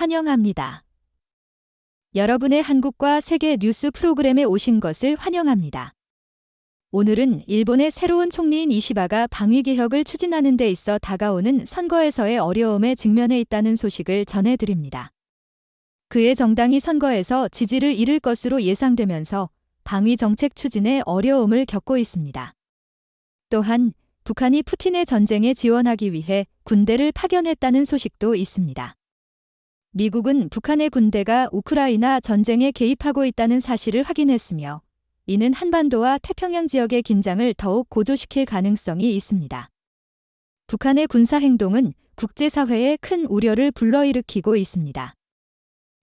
환영합니다. 여러분의 한국과 세계 뉴스 프로그램에 오신 것을 환영합니다. 오늘은 일본의 새로운 총리인 이시바가 방위개혁을 추진하는 데 있어 다가오는 선거에서의 어려움에 직면해 있다는 소식을 전해드립니다. 그의 정당이 선거에서 지지를 잃을 것으로 예상되면서 방위 정책 추진에 어려움을 겪고 있습니다. 또한 북한이 푸틴의 전쟁에 지원하기 위해 군대를 파견했다는 소식도 있습니다. 미국은 북한의 군대가 우크라이나 전쟁에 개입하고 있다는 사실을 확인했으며 이는 한반도와 태평양 지역의 긴장을 더욱 고조시킬 가능성이 있습니다. 북한의 군사 행동은 국제사회에 큰 우려를 불러일으키고 있습니다.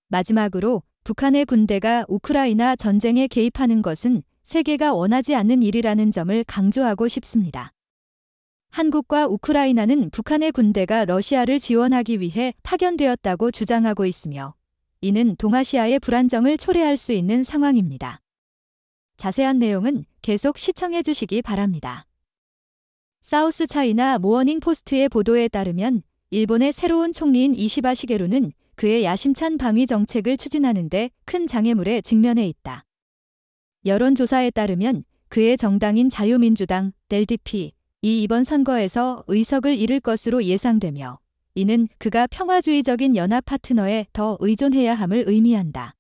마지막으로 북한의 군대가 우크라이나 전쟁에 개입하는 것은 세계가 원하지 않는 일이라는 점을 강조하고 싶습니다. 한국과 우크라이나는 북한의 군대가 러시아를 지원하기 위해 파견되었다고 주장하고 있으며 이는 동아시아의 불안정을 초래할 수 있는 상황입니다. 자세한 내용은 계속 시청해 주시기 바랍니다. 사우스 차이나 모어닝 포스트의 보도에 따르면 일본의 새로운 총리인 이시바 시게루는 그의 야심찬 방위 정책을 추진하는 데 큰 장애물에 직면해 있다. 여론조사에 따르면 그의 정당인 자유민주당 (LDP) 이 이번 선거에서 의석을 잃을 것으로 예상되며 이는 그가 평화주의적인 연합 파트너에 더 의존해야 함을 의미한다.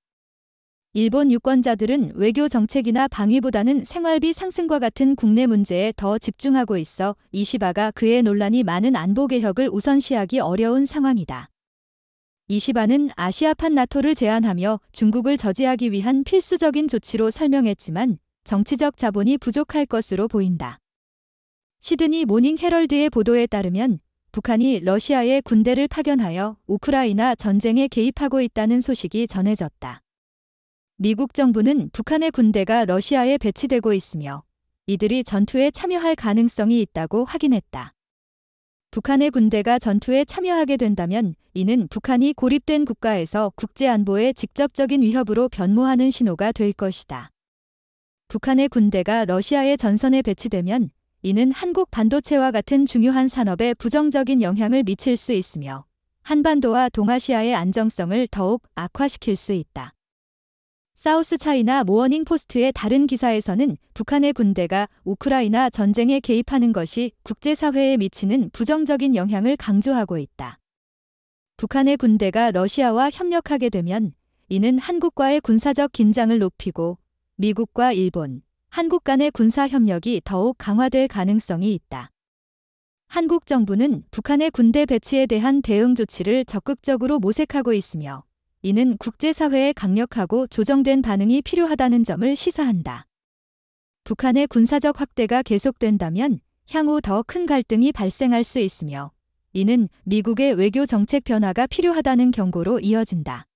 일본 유권자들은 외교 정책이나 방위보다는 생활비 상승과 같은 국내 문제에 더 집중하고 있어 이시바가 그의 논란이 많은 안보 개혁을 우선시하기 어려운 상황이다. 이시바는 아시아판 나토를 제안하며 중국을 저지하기 위한 필수적인 조치로 설명했지만 정치적 자본이 부족할 것으로 보인다. 시드니 모닝 헤럴드의 보도에 따르면 북한이 러시아에 군대를 파견하여 우크라이나 전쟁에 개입하고 있다는 소식이 전해졌다. 미국 정부는 북한의 군대가 러시아에 배치되고 있으며 이들이 전투에 참여할 가능성이 있다고 확인했다. 북한의 군대가 전투에 참여하게 된다면 이는 북한이 고립된 국가에서 국제안보에 직접적인 위협으로 변모하는 신호가 될 것이다. 북한의 군대가 러시아의 전선에 배치되면 이는 한국 반도체와 같은 중요한 산업에 부정적인 영향을 미칠 수 있으며 한반도와 동아시아의 안정성을 더욱 악화시킬 수 있다. 사우스 차이나 모어닝 포스트의 다른 기사에서는 북한의 군대가 우크라이나 전쟁에 개입하는 것이 국제사회에 미치는 부정적인 영향을 강조하고 있다. 북한의 군대가 러시아와 협력하게 되면 이는 한국과의 군사적 긴장을 높이고 미국과 일본, 한국 간의 군사 협력이 더욱 강화될 가능성이 있다. 한국 정부는 북한의 군대 배치에 대한 대응 조치를 적극적으로 모색하고 있으며 이는 국제사회의 강력하고 조정된 반응이 필요하다는 점을 시사한다. 북한의 군사적 확대가 계속된다면 향후 더 큰 갈등이 발생할 수 있으며 이는 미국의 외교 정책 변화가 필요하다는 경고로 이어진다.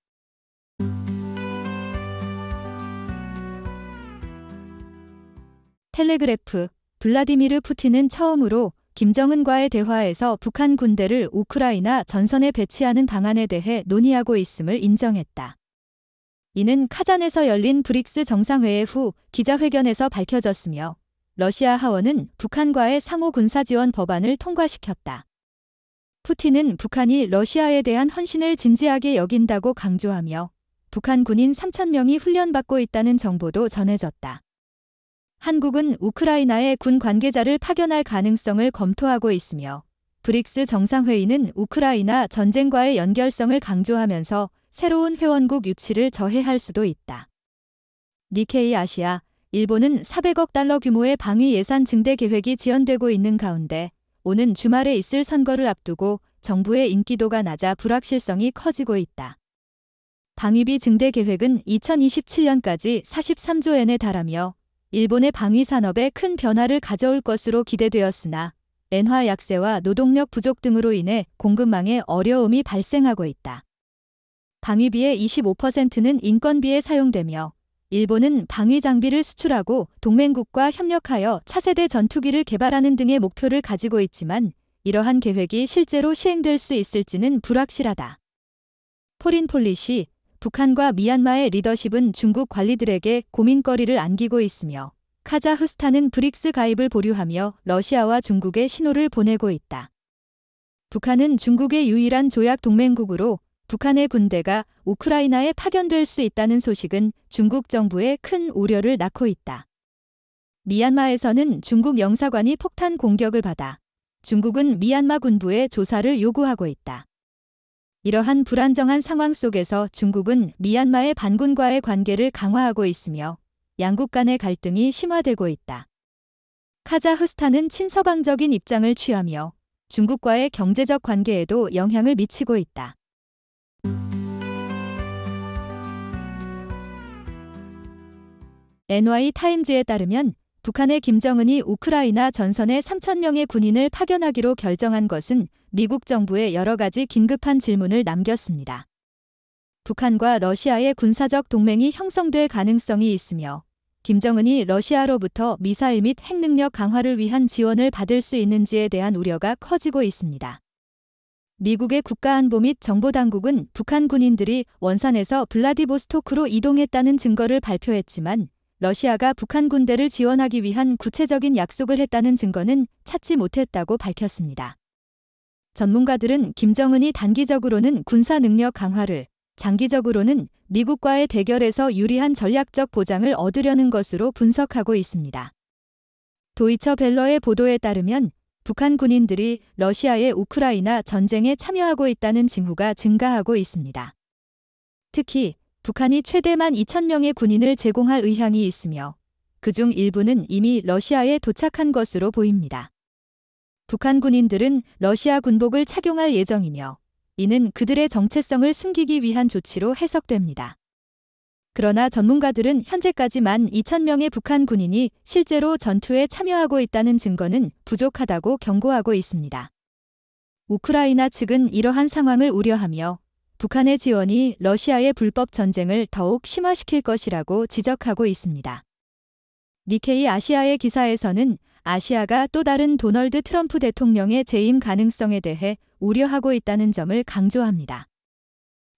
텔레그래프, 블라디미르 푸틴은 처음으로 김정은과의 대화에서 북한 군대를 우크라이나 전선에 배치하는 방안에 대해 논의하고 있음을 인정했다. 이는 카잔에서 열린 브릭스 정상회의 후 기자회견에서 밝혀졌으며 러시아 하원은 북한과의 상호 군사지원 법안을 통과시켰다. 푸틴은 북한이 러시아에 대한 헌신을 진지하게 여긴다고 강조하며 북한 군인 3,000명이 훈련받고 있다는 정보도 전해졌다. 한국은 우크라이나에 군 관계자를 파견할 가능성을 검토하고 있으며 브릭스 정상회의는 우크라이나 전쟁과의 연결성을 강조하면서 새로운 회원국 유치를 저해할 수도 있다. 니케이 아시아, 일본은 400억 달러 규모의 방위 예산 증대 계획이 지연되고 있는 가운데 오는 주말에 있을 선거를 앞두고 정부의 인기도가 낮아 불확실성이 커지고 있다. 방위비 증대 계획은 2027년까지 43조 엔에 달하며 일본의 방위 산업에 큰 변화를 가져올 것으로 기대되었으나 엔화 약세와 노동력 부족 등으로 인해 공급망에 어려움이 발생하고 있다. 방위비의 25%는 인건비에 사용되며 일본은 방위 장비를 수출하고 동맹국과 협력하여 차세대 전투기를 개발하는 등의 목표를 가지고 있지만 이러한 계획이 실제로 시행될 수 있을지는 불확실하다. 포린폴리시, 북한과 미얀마의 리더십은 중국 관리들에게 고민거리를 안기고 있으며 카자흐스탄은 브릭스 가입을 보류하며 러시아와 중국에 신호를 보내고 있다. 북한은 중국의 유일한 조약 동맹국으로 북한의 군대가 우크라이나에 파견될 수 있다는 소식은 중국 정부에 큰 우려를 낳고 있다. 미얀마에서는 중국 영사관이 폭탄 공격을 받아 중국은 미얀마 군부에 조사를 요구하고 있다. 이러한 불안정한 상황 속에서 중국은 미얀마의 반군과의 관계를 강화하고 있으며 양국 간의 갈등이 심화되고 있다. 카자흐스탄은 친서방적인 입장을 취하며 중국과의 경제적 관계에도 영향을 미치고 있다. NY타임즈에 따르면 북한의 김정은이 우크라이나 전선에 3,000명의 군인을 파견하기로 결정한 것은 미국 정부에 여러 가지 긴급한 질문을 남겼습니다. 북한과 러시아의 군사적 동맹이 형성될 가능성이 있으며 김정은이 러시아로부터 미사일 및 핵능력 강화를 위한 지원을 받을 수 있는지에 대한 우려가 커지고 있습니다. 미국의 국가안보 및 정보당국은 북한 군인들이 원산에서 블라디보스토크로 이동했다는 증거를 발표했지만 러시아가 북한 군대를 지원하기 위한 구체적인 약속을 했다는 증거는 찾지 못했다고 밝혔습니다. 전문가들은 김정은이 단기적으로는 군사 능력 강화를, 장기적으로는 미국과의 대결에서 유리한 전략적 보장을 얻으려는 것으로 분석하고 있습니다. 도이처 벨러의 보도에 따르면 북한 군인들이 러시아의 우크라이나 전쟁에 참여하고 있다는 징후가 증가하고 있습니다. 특히 북한이 최대 12,000명의 군인을 제공할 의향이 있으며 그중 일부는 이미 러시아에 도착한 것으로 보입니다. 북한 군인들은 러시아 군복을 착용할 예정이며 이는 그들의 정체성을 숨기기 위한 조치로 해석됩니다. 그러나 전문가들은 현재까지 12,000명의 북한 군인이 실제로 전투에 참여하고 있다는 증거는 부족하다고 경고하고 있습니다. 우크라이나 측은 이러한 상황을 우려하며 북한의 지원이 러시아의 불법 전쟁을 더욱 심화시킬 것이라고 지적하고 있습니다. 니케이 아시아의 기사에서는 아시아가 또 다른 도널드 트럼프 대통령의 재임 가능성에 대해 우려하고 있다는 점을 강조합니다.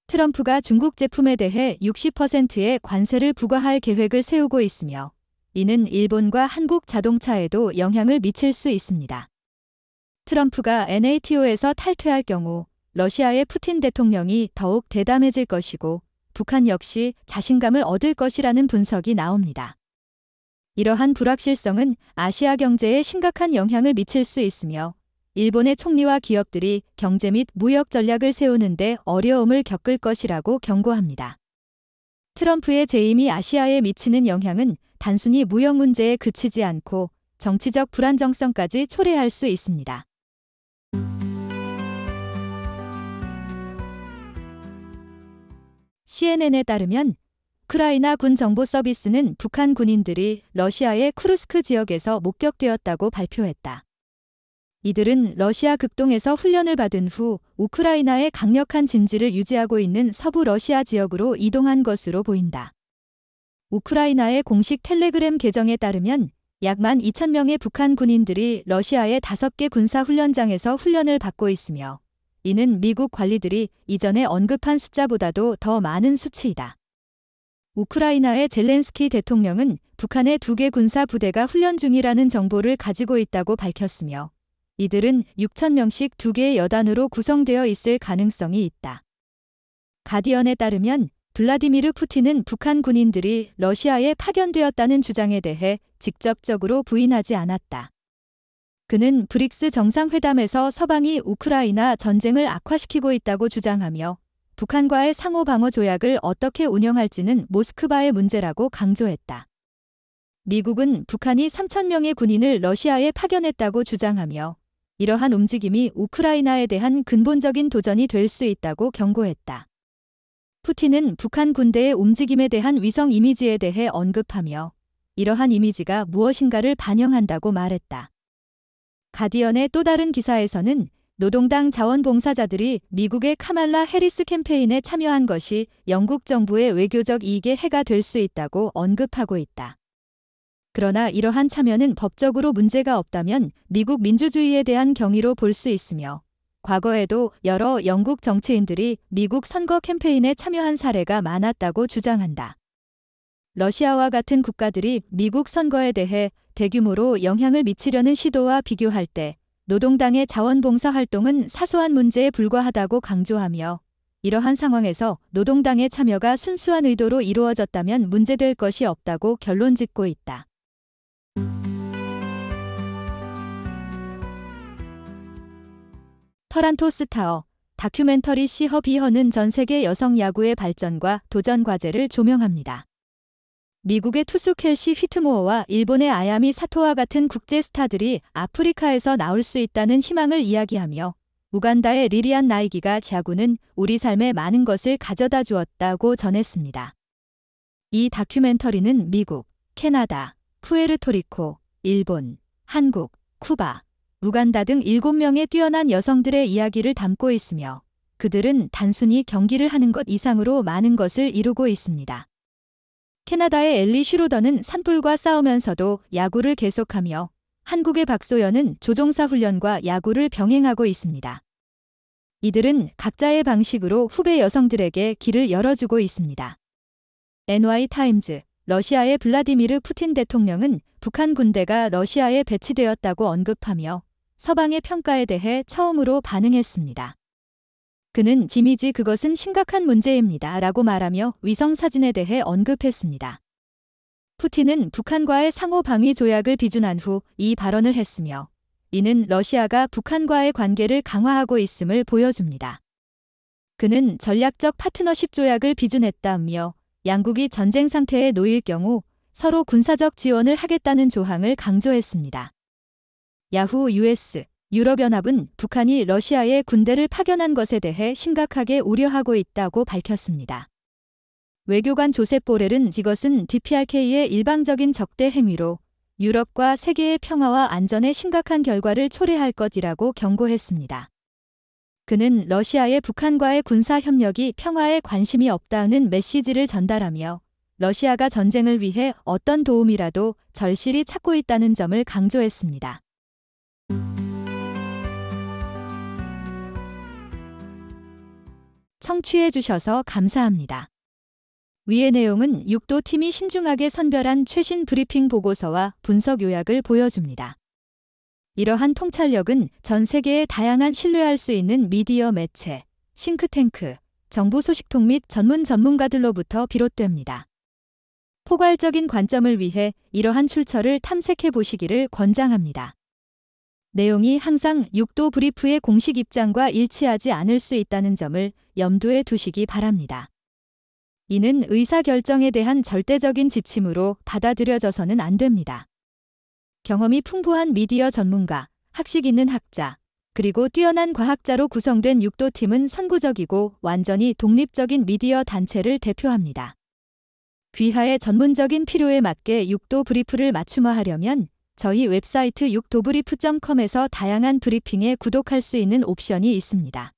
트럼프가 중국 제품에 대해 60%의 관세를 부과할 계획을 세우고 있으며 이는 일본과 한국 자동차에도 영향을 미칠 수 있습니다. 트럼프가 NATO에서 탈퇴할 경우 러시아의 푸틴 대통령이 더욱 대담해질 것이고 북한 역시 자신감을 얻을 것이라는 분석이 나옵니다. 이러한 불확실성은 아시아 경제에 심각한 영향을 미칠 수 있으며 일본의 총리와 기업들이 경제 및 무역 전략을 세우는데 어려움을 겪을 것이라고 경고합니다. 트럼프의 재임이 아시아에 미치는 영향은 단순히 무역 문제에 그치지 않고 정치적 불안정성까지 초래할 수 있습니다. CNN에 따르면 우크라이나 군 정보 서비스는 북한 군인들이 러시아의 쿠르스크 지역에서 목격되었다고 발표했다. 이들은 러시아 극동에서 훈련을 받은 후 우크라이나의 강력한 진지를 유지하고 있는 서부 러시아 지역으로 이동한 것으로 보인다. 우크라이나의 공식 텔레그램 계정에 따르면 약 12,000명의 북한 군인들이 러시아의 5개 군사훈련장에서 훈련을 받고 있으며 이는 미국 관리들이 이전에 언급한 숫자보다도 더 많은 수치이다. 우크라이나의 젤렌스키 대통령은 북한의 2개 군사 부대가 훈련 중이라는 정보를 가지고 있다고 밝혔으며 이들은 6,000명씩 2개의 여단으로 구성되어 있을 가능성이 있다. 가디언에 따르면 블라디미르 푸틴은 북한 군인들이 러시아에 파견되었다는 주장에 대해 직접적으로 부인하지 않았다. 그는 브릭스 정상회담에서 서방이 우크라이나 전쟁을 악화시키고 있다고 주장하며 북한과의 상호 방어 조약을 어떻게 운영할지는 모스크바의 문제라고 강조했다. 미국은 북한이 3,000명의 군인을 러시아에 파견했다고 주장하며 이러한 움직임이 우크라이나에 대한 근본적인 도전이 될 수 있다고 경고했다. 푸틴은 북한 군대의 움직임에 대한 위성 이미지에 대해 언급하며 이러한 이미지가 무엇인가를 반영한다고 말했다. 가디언의 또 다른 기사에서는 노동당 자원봉사자들이 미국의 카말라 해리스 캠페인에 참여한 것이 영국 정부의 외교적 이익에 해가 될 수 있다고 언급하고 있다. 그러나 이러한 참여는 법적으로 문제가 없다면 미국 민주주의에 대한 경의로 볼 수 있으며 과거에도 여러 영국 정치인들이 미국 선거 캠페인에 참여한 사례가 많았다고 주장한다. 러시아와 같은 국가들이 미국 선거에 대해 대규모로 영향을 미치려는 시도와 비교할 때 노동당의 자원봉사 활동은 사소한 문제에 불과하다고 강조하며 이러한 상황에서 노동당의 참여가 순수한 의도로 이루어졌다면 문제될 것이 없다고 결론 짓고 있다. 터란토 스타어 다큐멘터리 시 비허는 전 세계 여성 야구의 발전과 도전 과제를 조명합니다. 미국의 투수 켈시 휘트모어와 일본의 아야미 사토와 같은 국제 스타들이 아프리카에서 나올 수 있다는 희망을 이야기하며 우간다의 리리안 나이기가 야구는 우리 삶에 많은 것을 가져다 주었다고 전했습니다. 이 다큐멘터리는 미국, 캐나다, 푸에르토리코, 일본, 한국, 쿠바, 우간다 등 7명의 뛰어난 여성들의 이야기를 담고 있으며 그들은 단순히 경기를 하는 것 이상으로 많은 것을 이루고 있습니다. 캐나다의 엘리 슈로더는 산불과 싸우면서도 야구를 계속하며 한국의 박소연은 조종사 훈련과 야구를 병행하고 있습니다. 이들은 각자의 방식으로 후배 여성들에게 길을 열어주고 있습니다. NY타임즈, 러시아의 블라디미르 푸틴 대통령은 북한 군대가 러시아에 배치되었다고 언급하며 서방의 평가에 대해 처음으로 반응했습니다. 그는 지미지 그것은 심각한 문제입니다 라고 말하며 위성 사진에 대해 언급했습니다. 푸틴은 북한과의 상호 방위 조약을 비준한 후 이 발언을 했으며 이는 러시아가 북한과의 관계를 강화하고 있음을 보여줍니다. 그는 전략적 파트너십 조약을 비준했다며 양국이 전쟁 상태에 놓일 경우 서로 군사적 지원을 하겠다는 조항을 강조했습니다. 야후 US, 유럽연합은 북한이 러시아에 군대를 파견한 것에 대해 심각하게 우려하고 있다고 밝혔습니다. 외교관 조셉 보렐은 이것은 DPRK의 일방적인 적대 행위로 유럽과 세계의 평화와 안전에 심각한 결과를 초래할 것이라고 경고했습니다. 그는 러시아의 북한과의 군사 협력이 평화에 관심이 없다는 메시지를 전달하며 러시아가 전쟁을 위해 어떤 도움이라도 절실히 찾고 있다는 점을 강조했습니다. 청취해주셔서 감사합니다. 위의 내용은 육도팀이 신중하게 선별한 최신 브리핑 보고서와 분석 요약을 보여줍니다. 이러한 통찰력은 전 세계의 다양한 신뢰할 수 있는 미디어 매체, 싱크탱크, 정부 소식통 및 전문가들로부터 비롯됩니다. 포괄적인 관점을 위해 이러한 출처를 탐색해 보시기를 권장합니다. 내용이 항상 육도 브리프의 공식 입장과 일치하지 않을 수 있다는 점을 염두에 두시기 바랍니다. 이는 의사결정에 대한 절대적인 지침으로 받아들여져서는 안 됩니다. 경험이 풍부한 미디어 전문가, 학식 있는 학자, 그리고 뛰어난 과학자로 구성된 육도팀은 선구적이고 완전히 독립적인 미디어 단체를 대표합니다. 귀하의 전문적인 필요에 맞게 육도 브리프를 맞춤화하려면 저희 웹사이트 육도브리프.com에서 다양한 브리핑에 구독할 수 있는 옵션이 있습니다.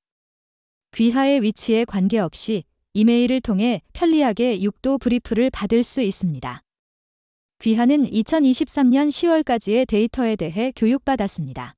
귀하의 위치에 관계없이 이메일을 통해 편리하게 육도 브리프를 받을 수 있습니다. 귀하는 2023년 10월까지의 데이터에 대해 교육받았습니다.